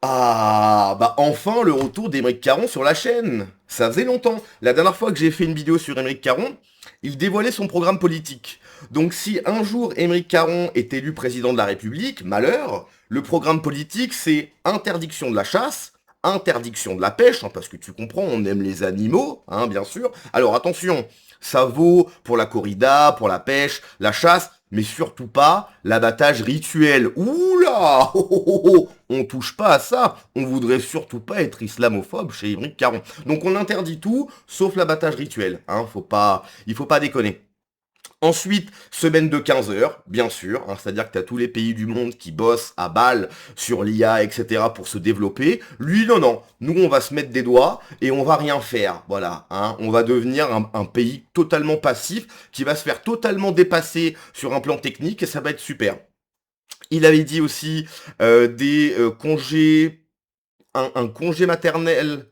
Ah, bah enfin le retour d'Aymeric Caron sur la chaîne. Ça faisait longtemps. La dernière fois que j'ai fait une vidéo sur Aymeric Caron, il dévoilait son programme politique. Donc si un jour Aymeric Caron est élu président de la République, malheur, le programme politique c'est interdiction de la chasse, interdiction de la pêche, hein, parce que tu comprends, on aime les animaux, hein, bien sûr. Alors attention, ça vaut pour la corrida, pour la pêche, la chasse, mais surtout pas l'abattage rituel. Oula oh, oh, oh, oh. On touche pas à ça. On voudrait surtout pas être islamophobe chez Aymeric Caron. Donc on interdit tout, sauf l'abattage rituel. Hein, il faut pas déconner. Ensuite, semaine de 15 heures, bien sûr, hein, c'est-à-dire que tu as tous les pays du monde qui bossent à balle sur l'IA, etc. pour se développer. Lui, non, non, nous on va se mettre des doigts et on va rien faire, voilà. Hein. On va devenir un pays totalement passif qui va se faire totalement dépasser sur un plan technique et ça va être super. Il avait dit aussi des congés, un congé maternel,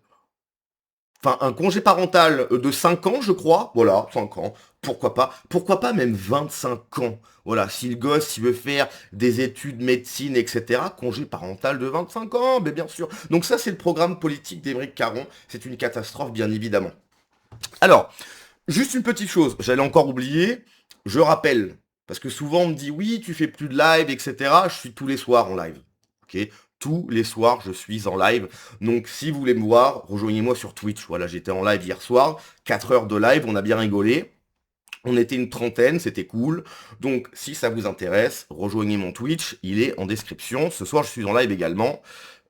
enfin un congé parental de 5 ans, je crois. Voilà, 5 ans. Pourquoi pas? Pourquoi pas même 25 ans? Voilà, si le gosse il veut faire des études médecine, etc., congé parental de 25 ans, mais bien sûr. Donc ça, c'est le programme politique d'Aymeric Caron. C'est une catastrophe, bien évidemment. Alors, juste une petite chose, j'allais encore oublier, je rappelle, parce que souvent on me dit oui, tu fais plus de live, etc. Je suis tous les soirs en live. Ok? Tous les soirs, je suis en live. Donc, si vous voulez me voir, rejoignez-moi sur Twitch. Voilà, j'étais en live hier soir, 4 heures de live, on a bien rigolé. On était une trentaine, c'était cool. Donc, si ça vous intéresse, rejoignez mon Twitch, il est en description. Ce soir, je suis en live également.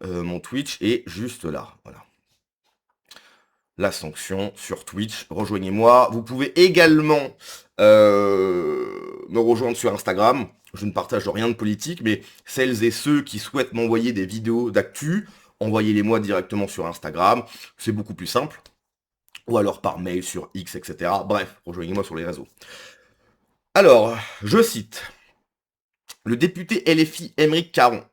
Mon Twitch est juste là. Voilà, la sanction sur Twitch. Rejoignez-moi. Vous pouvez également me rejoindre sur Instagram. Je ne partage rien de politique, mais celles et ceux qui souhaitent m'envoyer des vidéos d'actu, envoyez-les-moi directement sur Instagram. C'est beaucoup plus simple. Ou alors par mail sur X, etc. Bref, rejoignez-moi sur les réseaux. Alors, je cite le député LFI Aymeric Caron.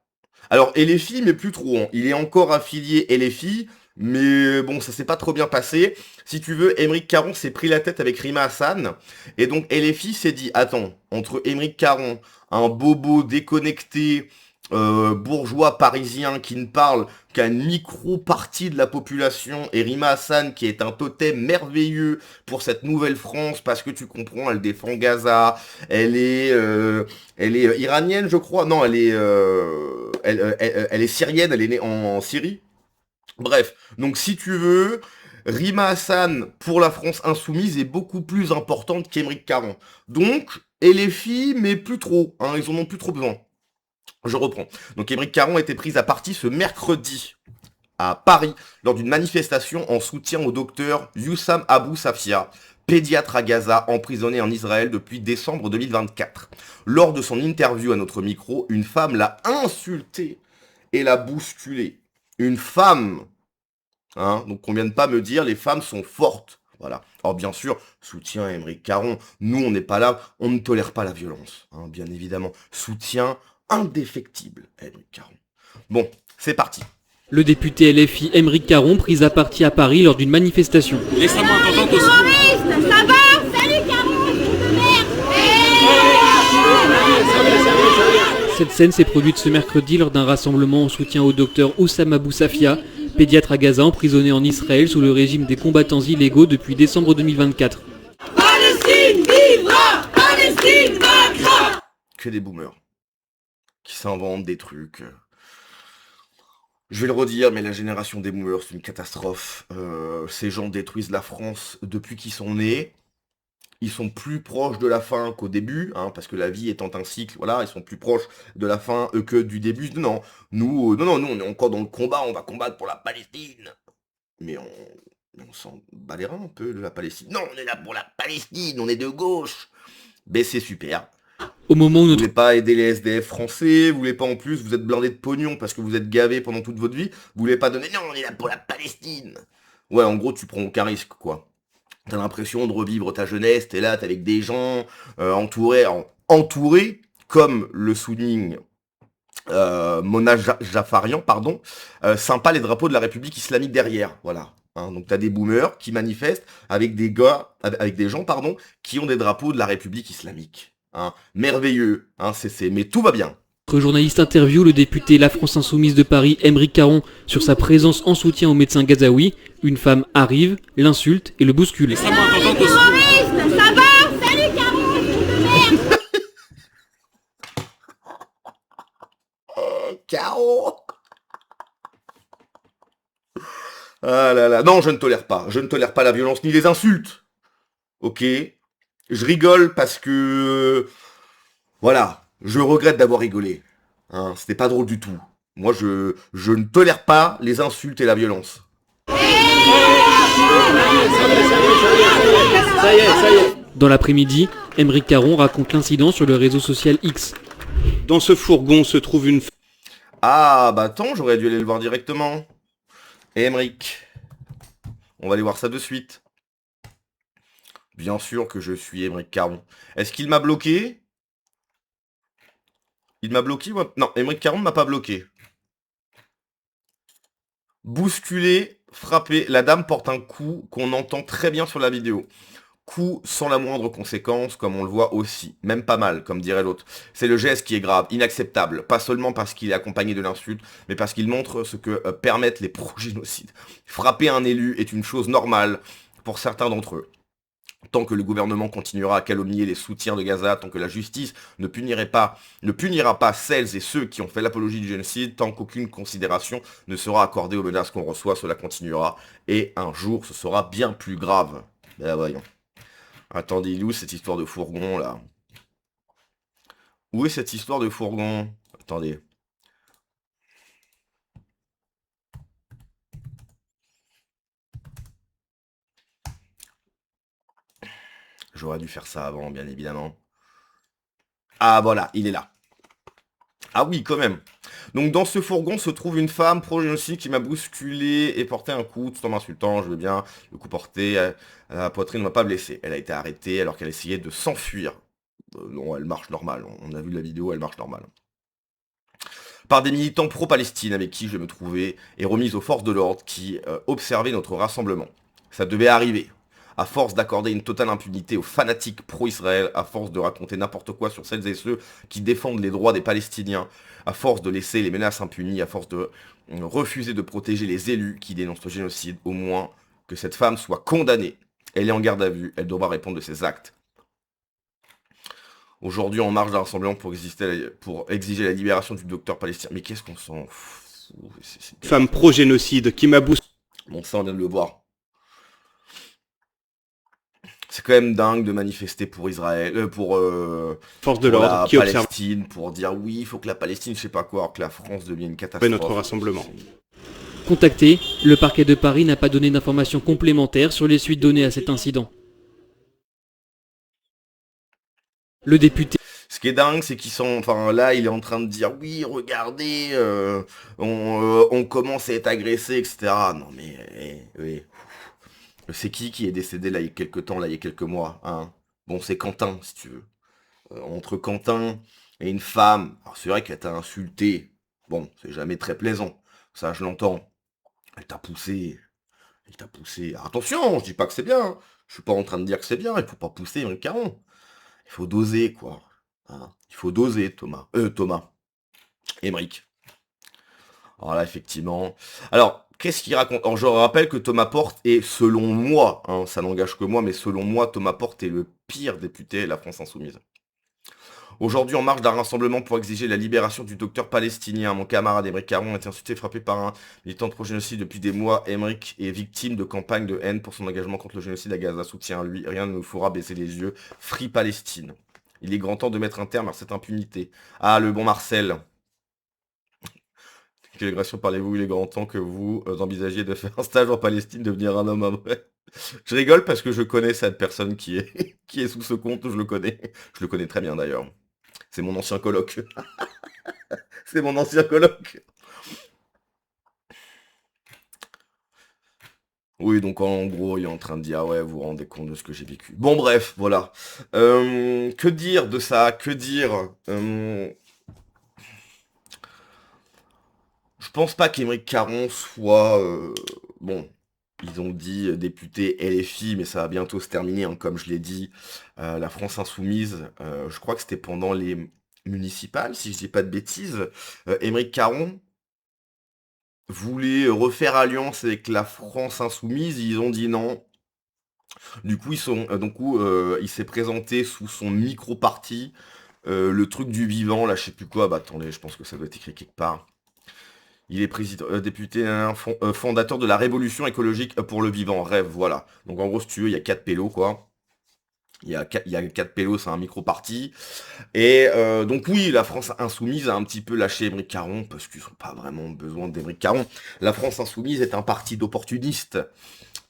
Alors LFI, mais plus trop. Hein. Il est encore affilié LFI, mais bon, ça s'est pas trop bien passé. Si tu veux, Aymeric Caron s'est pris la tête avec Rima Hassan, et donc LFI s'est dit, attends, entre Aymeric Caron, un bobo déconnecté, bourgeois parisien qui ne parle qu'à une micro-partie de la population, et Rima Hassan qui est un totem merveilleux pour cette nouvelle France, parce que tu comprends, elle défend Gaza, elle est... elle est iranienne, je crois. Non, elle est syrienne, elle est née en Syrie. Bref, donc si tu veux, Rima Hassan pour la France insoumise est beaucoup plus importante qu'Aymeric Caron. Donc, et les filles, mais plus trop, hein, ils en ont plus trop besoin. Je reprends. Donc Aymeric Caron a été prise à partie ce mercredi à Paris lors d'une manifestation en soutien au docteur Youssam Abou Safia, pédiatre à Gaza, emprisonné en Israël depuis décembre 2024. Lors de son interview à notre micro, une femme l'a insulté et l'a bousculé. Une femme, hein, donc on vient de pas me dire, les femmes sont fortes. Voilà. Alors bien sûr, soutien à Aymeric Caron. Nous, on n'est pas là, on ne tolère pas la violence, hein, bien évidemment. Soutien indéfectible à Aymeric Caron. Bon, c'est parti. Le député LFI Aymeric Caron pris à partie à Paris lors d'une manifestation. Laissez-moi entendre aussi. Ça va? Salut Caron, fils de merde. Cette scène s'est produite ce mercredi lors d'un rassemblement en soutien au docteur Oussam Abou Safia, pédiatre à Gaza emprisonné en Israël sous le régime des combattants illégaux depuis décembre 2024. Palestine vivra! Palestine vaincra! Que des boomers qui s'inventent des trucs. Je vais le redire, mais la génération des boomers, c'est une catastrophe. Ces gens détruisent la France depuis qu'ils sont nés. Ils sont plus proches de la fin qu'au début, hein, parce que la vie étant un cycle, voilà, ils sont plus proches de la fin que du début. Non, nous, on est encore dans le combat, on va combattre pour la Palestine. Mais on s'en bat les reins un peu de la Palestine. Non, on est là pour la Palestine, on est de gauche. Ben c'est super. Au moment où Vous notre voulez pas aider les SDF français, vous voulez pas en plus, vous êtes blindé de pognon parce que vous êtes gavé pendant toute votre vie, vous voulez pas donner, non, on est là pour la Palestine. Ouais, en gros, tu prends aucun risque, quoi. T'as l'impression de revivre ta jeunesse, t'es là, t'es avec des gens entourés, comme le souligne Mona Jafarian, pardon, sympa les drapeaux de la République islamique derrière, voilà. Hein, donc t'as des boomers qui manifestent avec des gars, avec des gens, pardon, qui ont des drapeaux de la République islamique. Hein, merveilleux, hein, mais tout va bien. Notre journaliste interview le député La France Insoumise de Paris, Aymeric Caron, sur sa présence en soutien aux médecins gazaouis. Une femme arrive, l'insulte et le bouscule. Terrorisme, ça va? Salut Caron, de merde. Caro. Ah là là, non, je ne tolère pas. Je ne tolère pas la violence ni les insultes. Ok. Je rigole parce que... Voilà. Je regrette d'avoir rigolé. Hein, c'était pas drôle du tout. Moi, je ne tolère pas les insultes et la violence. Ça y est. Dans l'après-midi, Aymeric Caron raconte l'incident sur le réseau social X. Dans ce fourgon se trouve une Ah, bah attends, j'aurais dû aller le voir directement. Aymeric. On va aller voir ça de suite. Bien sûr que je suis Aymeric Caron. Est-ce qu'il m'a bloqué? Il m'a bloqué ou... Non, Aymeric Caron ne m'a pas bloqué. Bousculé, frappé. La dame porte un coup qu'on entend très bien sur la vidéo. Coup sans la moindre conséquence, comme on le voit aussi. Même pas mal, comme dirait l'autre. C'est le geste qui est grave, inacceptable. Pas seulement parce qu'il est accompagné de l'insulte, mais parce qu'il montre ce que permettent les pro-génocides. Frapper un élu est une chose normale pour certains d'entre eux. Tant que le gouvernement continuera à calomnier les soutiens de Gaza, tant que la justice ne punira pas celles et ceux qui ont fait l'apologie du génocide, tant qu'aucune considération ne sera accordée aux menaces qu'on reçoit, cela continuera. Et un jour, ce sera bien plus grave. Ben voyons. Attendez, il est où cette histoire de fourgon, là? Où est cette histoire de fourgon? Attendez. J'aurais dû faire ça avant, bien évidemment. Ah, voilà, il est là. Ah oui, quand même. Donc, dans ce fourgon se trouve une femme pro-génocide qui m'a bousculé et porté un coup, tout en m'insultant. Je veux bien, le coup porté à la poitrine ne m'a pas blessé. Elle a été arrêtée alors qu'elle essayait de s'enfuir. Non, elle marche normal. On a vu la vidéo, elle marche normal. Par des militants pro-Palestine avec qui je vais me trouvais et remise aux forces de l'ordre qui observaient notre rassemblement. Ça devait arriver. À force d'accorder une totale impunité aux fanatiques pro-Israël, à force de raconter n'importe quoi sur celles et ceux qui défendent les droits des Palestiniens, à force de laisser les menaces impunies, à force de refuser de protéger les élus qui dénoncent le génocide, au moins que cette femme soit condamnée. Elle est en garde à vue, elle devra répondre de ses actes. Aujourd'hui, en marge d'un rassemblement pour exiger la libération du docteur palestinien. Mais qu'est-ce qu'on s'en fout? femme pro-génocide qui m'a bousculé. Bon, ça, on vient de le voir. C'est quand même dingue de manifester pour Israël, pour Force de pour l'ordre la qui observe Palestine, pour dire oui, il faut que la Palestine, je sais pas quoi, alors que la France devienne une catastrophe. notre rassemblement. Contacté, le parquet de Paris n'a pas donné d'informations complémentaires sur les suites données à cet incident. Le député... Ce qui est dingue, c'est qu'ils sont... Enfin, là, il est en train de dire, oui, regardez, on commence à être agressé, etc. Non, mais... oui. C'est qui est décédé, là, il y a quelques temps, là, il y a quelques mois, hein? Bon, c'est Quentin, si tu veux. Entre Quentin et une femme, alors c'est vrai qu'elle t'a insulté. Bon, c'est jamais très plaisant. Ça, je l'entends. Elle t'a poussé. Elle t'a poussé. Alors, attention, je dis pas que c'est bien. Hein. Je suis pas en train de dire que c'est bien. Il faut pas pousser un caron. Il faut doser, quoi. Hein. Il faut doser, Thomas. Aymeric. Alors là, effectivement. Alors, qu'est-ce qu'il raconte? Alors, je rappelle que Thomas Porte est, selon moi, hein, ça n'engage que moi, mais selon moi, Thomas Porte est le pire député de la France Insoumise. Aujourd'hui, en marge d'un rassemblement pour exiger la libération du docteur palestinien, mon camarade Aymeric Caron a été insulté et frappé par un militant de pro-génocide depuis des mois. Aymeric est victime de campagnes de haine pour son engagement contre le génocide à Gaza. Soutien à lui, rien ne nous fera baisser les yeux. Free Palestine. Il est grand temps de mettre un terme à cette impunité. Ah, le bon Marcel. Quelle agression parlez-vous? Il est grand temps que vous envisagiez de faire un stage en Palestine, devenir un homme après. Je rigole parce que je connais cette personne qui est sous ce compte, je le connais. Je le connais très bien d'ailleurs. C'est mon ancien coloc. C'est mon ancien coloc. Oui, donc en gros, il est en train de dire, ah ouais, vous vous rendez compte de ce que j'ai vécu. Bon, bref, voilà. Que dire de ça? Que dire Je pense pas qu'Aymeric Caron soit... bon, ils ont dit député LFI, mais ça va bientôt se terminer, hein, comme je l'ai dit. La France Insoumise, je crois que c'était pendant les municipales, si je dis pas de bêtises. Aymeric Caron voulait refaire alliance avec la France insoumise, ils ont dit non. Du coup, il s'est présenté sous son micro-parti, le truc du vivant, là, je sais plus quoi. Bah attendez, je pense que ça doit être écrit quelque part. Il est député fondateur de la Révolution écologique pour le vivant, rêve, voilà. Donc en gros, si tu veux, il y a 4 pélos, quoi. Il y a 4 pélos, c'est un micro-parti. Et donc oui, la France insoumise a un petit peu lâché Aymeric Caron, parce qu'ils n'ont pas vraiment besoin d'Aymeric Caron. La France insoumise est un parti d'opportunistes.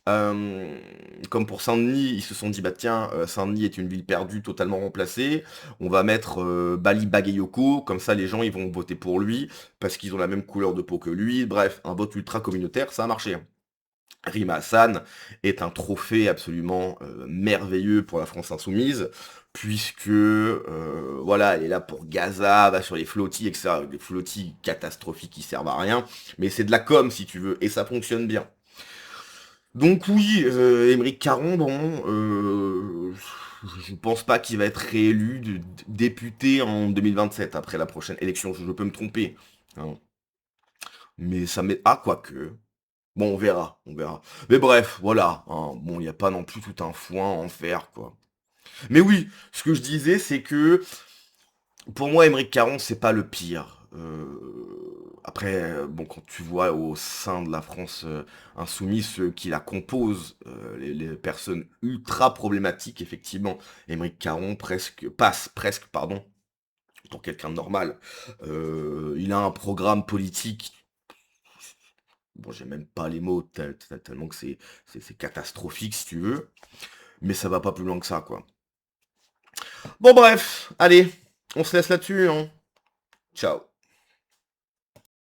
Comme pour Saint-Denis, ils se sont dit, bah tiens, Saint-Denis est une ville perdue, totalement remplacée, on va mettre Bali Bagayoko, comme ça les gens ils vont voter pour lui, parce qu'ils ont la même couleur de peau que lui, bref, un vote ultra communautaire, ça a marché. Rima Hassan est un trophée absolument merveilleux pour la France insoumise, puisque voilà, elle est là pour Gaza, va sur les flottilles, etc. Des flottilles catastrophiques qui servent à rien, mais c'est de la com si tu veux, et ça fonctionne bien. Donc oui, Aymeric Caron, bon, je pense pas qu'il va être réélu député en 2027, après la prochaine élection, je peux me tromper. Hein. Mais ça m'est... Ah, quoique... Bon, on verra, on verra. Mais bref, voilà. Hein. Bon, il n'y a pas non plus tout un foin à en faire, quoi. Mais oui, ce que je disais, c'est que... Pour moi, Aymeric Caron, c'est pas le pire. Après, bon, quand tu vois au sein de la France insoumise ceux qui la composent, les personnes ultra problématiques, effectivement, Aymeric Caron passe presque, pardon, pour quelqu'un de normal. Il a un programme politique, bon, j'ai même pas les mots, tellement que c'est catastrophique, si tu veux, mais ça va pas plus loin que ça, quoi. Bon, bref, allez, on se laisse là-dessus, hein. Ciao.